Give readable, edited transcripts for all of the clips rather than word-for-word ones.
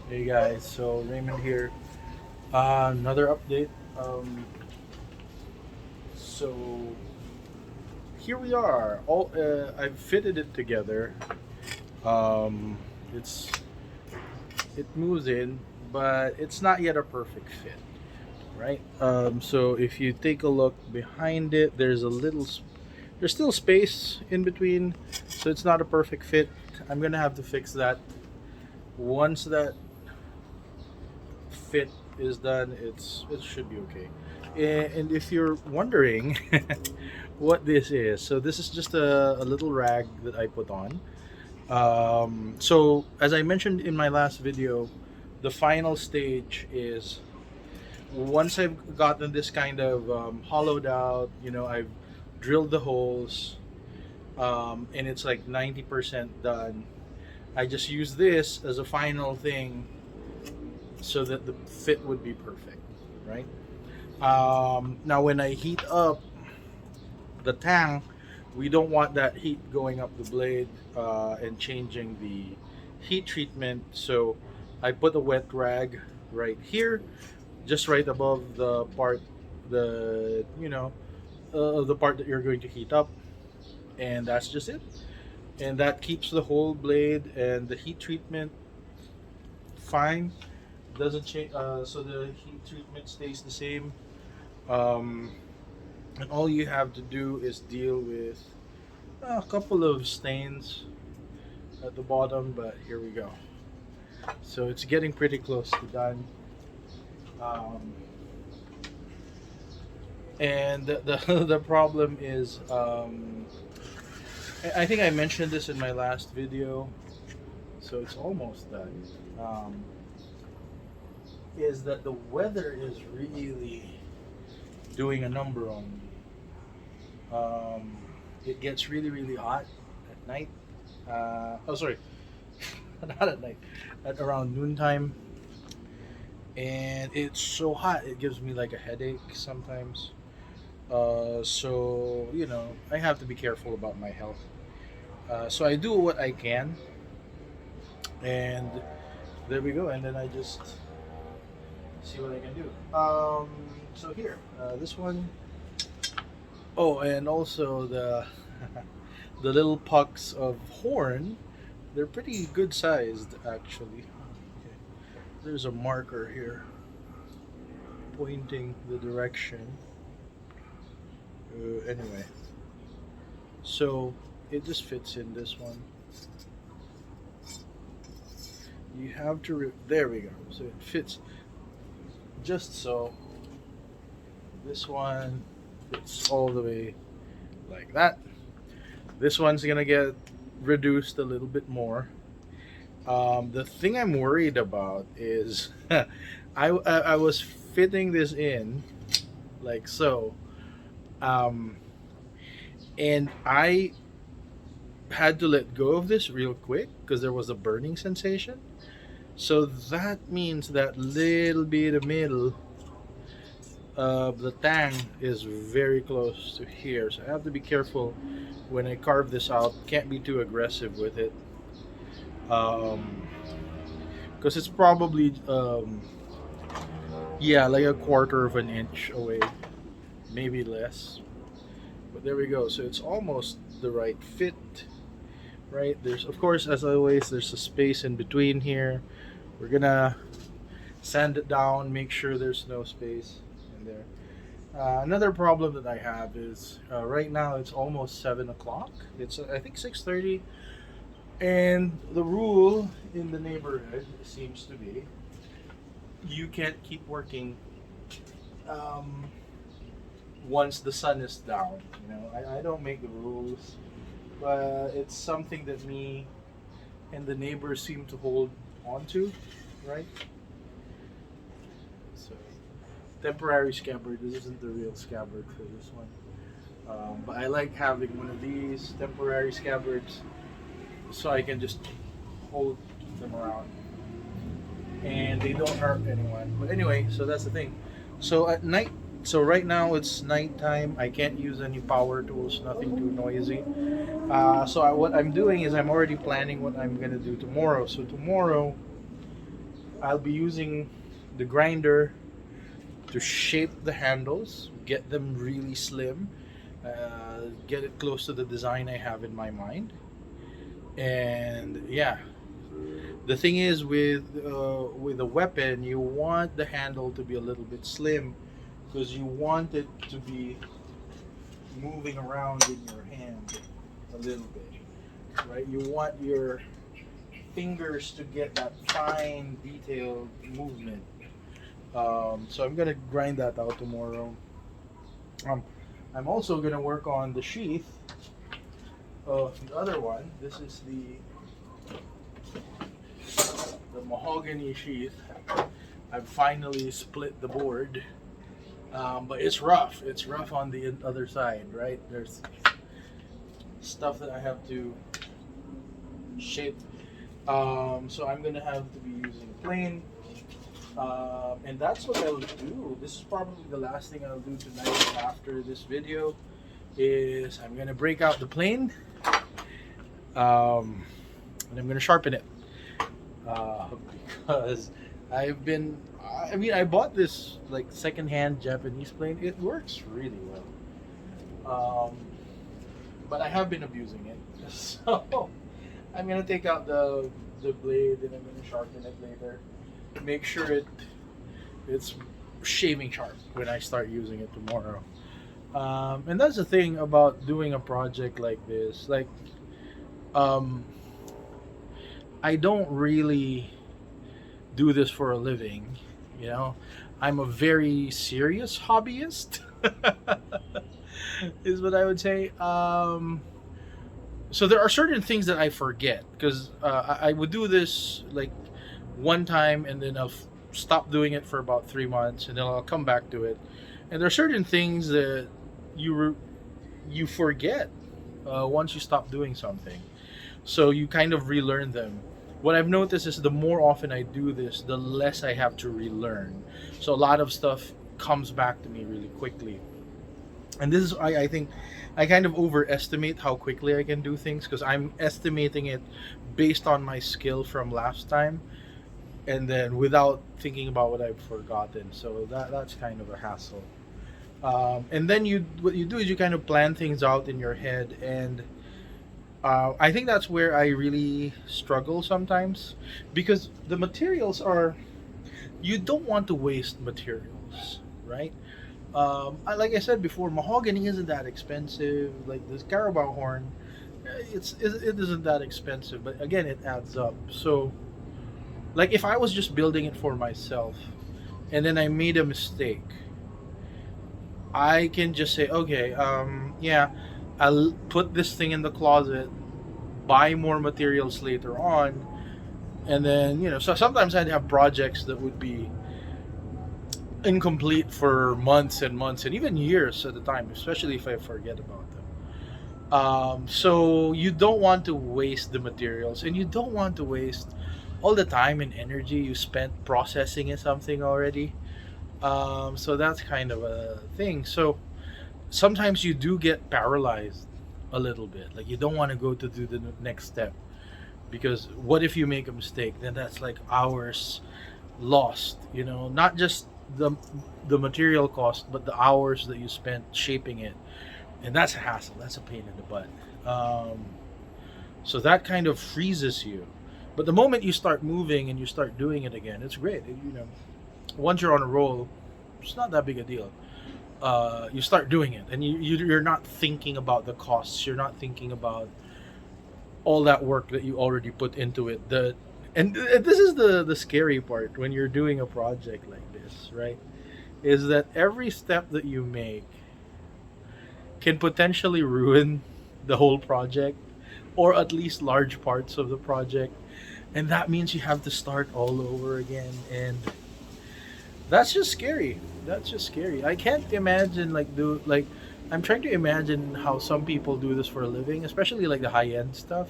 Hey guys, so Raymond here. Another update. So here we are. All I've fitted it together. Um, it's it moves in, but it's not yet a perfect fit, right? So if you take a look behind it, there's still space in between, so it's not a perfect fit. I'm gonna have to fix that. Once that fit is done, it should be okay. And if you're wondering what this is, so this is just a little rag that I put on. So as I mentioned in my last video, the final stage is once I've gotten this kind of hollowed out, I've drilled the holes, and it's like 90% done. I just use this as a final thing so that the fit would be perfect, right? Now, when I heat up the tang, we don't want that heat going up the blade and changing the heat treatment. So I put a wet rag right here, just right above the part, the part that you're going to heat up, and that's just it. And that keeps the whole blade and the heat treatment fine. Doesn't change. So the heat treatment stays the same. Um, and all you have to do is deal with a couple of stains at the bottom, but here we go. So it's getting pretty close to done. Um, and the problem is, I think I mentioned this in my last video, so it's almost done. Um, is that the weather is really doing a number on me. It gets really, really hot at night. Oh, sorry, not at night, at around noontime. And it's so hot, it gives me like a headache sometimes. So, I have to be careful about my health. So I do what I can, and there we go. And then I just see what I can do. So here, this one. Oh, and also the the little pucks of horn. They're pretty good sized, actually. Okay. There's a marker here pointing the direction. Anyway, so it just fits in this one. You have to. There we go. So it fits just so. This one fits all the way like that. This one's gonna get reduced a little bit more. The thing I'm worried about is I was fitting this in like so, um, and I had to let go of this real quick because there was a burning sensation. So that means that little bit of middle of the tang is very close to here. So I have to be careful when I carve this out. Can't be too aggressive with it. Um, because it's probably yeah, like a quarter of an inch away, maybe less. But there we go. So it's almost the right fit, right? There's, of course, as always, there's a space in between here. We're gonna sand it down, make sure there's no space in there. Another problem that I have is right now it's almost 7 o'clock. It's I think 6:30, and the rule in the neighborhood seems to be you can't keep working um, once the sun is down. I don't make the rules, but it's something that me and the neighbors seem to hold on to, right? So, temporary scabbard. This isn't the real scabbard for this one. But I like having one of these temporary scabbards so I can just hold them around and they don't hurt anyone. But anyway, so that's the thing. So at night, so right now it's nighttime. I can't use any power tools, nothing too noisy. What I'm doing is I'm already planning what I'm gonna do tomorrow. So tomorrow, I'll be using the grinder to shape the handles, get them really slim, get it close to the design I have in my mind. And yeah, the thing is with a weapon, you want the handle to be a little bit slim because you want it to be moving around in your hand a little bit, right? You want your fingers to get that fine, detailed movement. So I'm gonna grind that out tomorrow. Um, I'm also gonna work on the sheath of the other one. This is the mahogany sheath. I've finally split the board, but it's rough. It's rough on the other side, right? There's stuff that I have to shape. So I'm gonna have to be using plane, and that's what I'll do. This is probably the last thing I'll do tonight after this video. Is I'm gonna break out the plane, and I'm gonna sharpen it because I've been. I mean, I bought this like secondhand Japanese plane. It works really well, but I have been abusing it. So I'm gonna take out the blade and I'm gonna sharpen it later. Make sure it's shaving sharp when I start using it tomorrow. And that's the thing about doing a project like this. Like, um, I don't really do this for a living. You know, I'm a very serious hobbyist, is what I would say. So there are certain things that I forget because I would do this like one time and then stop doing it for about 3 months and then I'll come back to it. And there are certain things that you forget once you stop doing something. So you kind of relearn them. What I've noticed is the more often I do this, the less I have to relearn. So a lot of stuff comes back to me really quickly. And this is I think I kind of overestimate how quickly I can do things because I'm estimating it based on my skill from last time and then without thinking about what I've forgotten. So that's kind of a hassle. And then what you do is you kind of plan things out in your head, and I think that's where I really struggle sometimes because the materials are you don't want to waste materials, right? Like I said before, mahogany isn't that expensive. Like this carabao horn, it isn't that expensive, but again, it adds up. So, like if I was just building it for myself, and then I made a mistake, I can just say, okay, yeah, I'll put this thing in the closet, buy more materials later on, and then So sometimes I'd have projects that would be incomplete for months and months and even years at a time, especially if I forget about them. So you don't want to waste the materials and you don't want to waste all the time and energy you spent processing something already. So that's kind of a thing. So sometimes you do get paralyzed a little bit. Like you don't want to go to do the next step because what if you make a mistake? Then that's like hours lost. Not just the the material cost, but the hours that you spent shaping it, and that's a hassle. That's a pain in the butt. Um, so that kind of freezes you. But the moment you start moving and you start doing it again, it's great. Once you're on a roll, it's not that big a deal. You start doing it, and you're not thinking about the costs. You're not thinking about all that work that you already put into it. And this is the scary part when you're doing a project like this, right? Is that every step that you make can potentially ruin the whole project, or at least large parts of the project, and that means you have to start all over again, and that's just scary. That's just scary. I can't imagine I'm trying to imagine how some people do this for a living, especially like the high end stuff.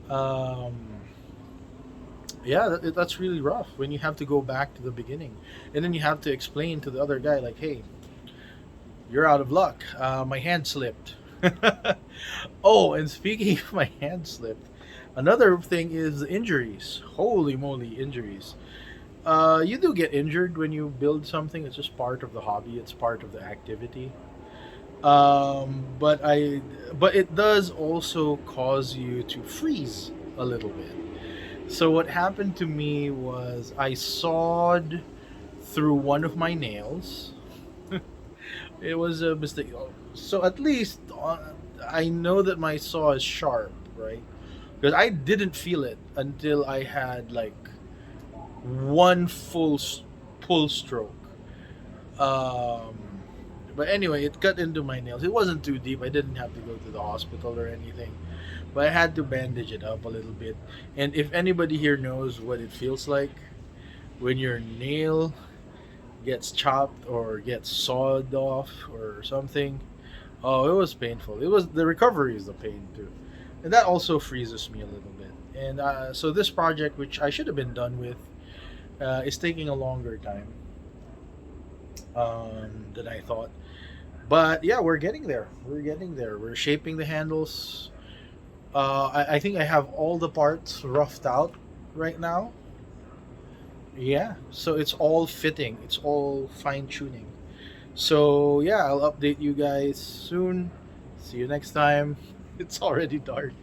Um, yeah, that's really rough when you have to go back to the beginning, and then you have to explain to the other guy like, "Hey, you're out of luck. My hand slipped." Oh, and speaking of my hand slipped, Another thing is injuries. Holy moly, injuries. You do get injured when you build something. It's just part of the hobby. It's part of the activity. But it does also cause you to freeze a little bit. So what happened to me was I sawed through one of my nails. It was a mistake. So at least I know that my saw is sharp, right? Because I didn't feel it until I had like one pull stroke. Um, but anyway, it cut into my nails. It wasn't too deep. I didn't have to go to the hospital or anything. But I had to bandage it up a little bit. And if anybody here knows what it feels like when your nail gets chopped or gets sawed off or something, oh, it was painful. It was the recovery is the pain too, and that also freezes me a little bit. And so this project, which I should have been done with, is taking a longer time than I thought. But yeah, we're getting there. We're getting there. We're shaping the handles. I think I have all the parts roughed out right now. Yeah, so it's all fitting. It's all fine tuning. So yeah, I'll update you guys soon. See you next time. It's already dark.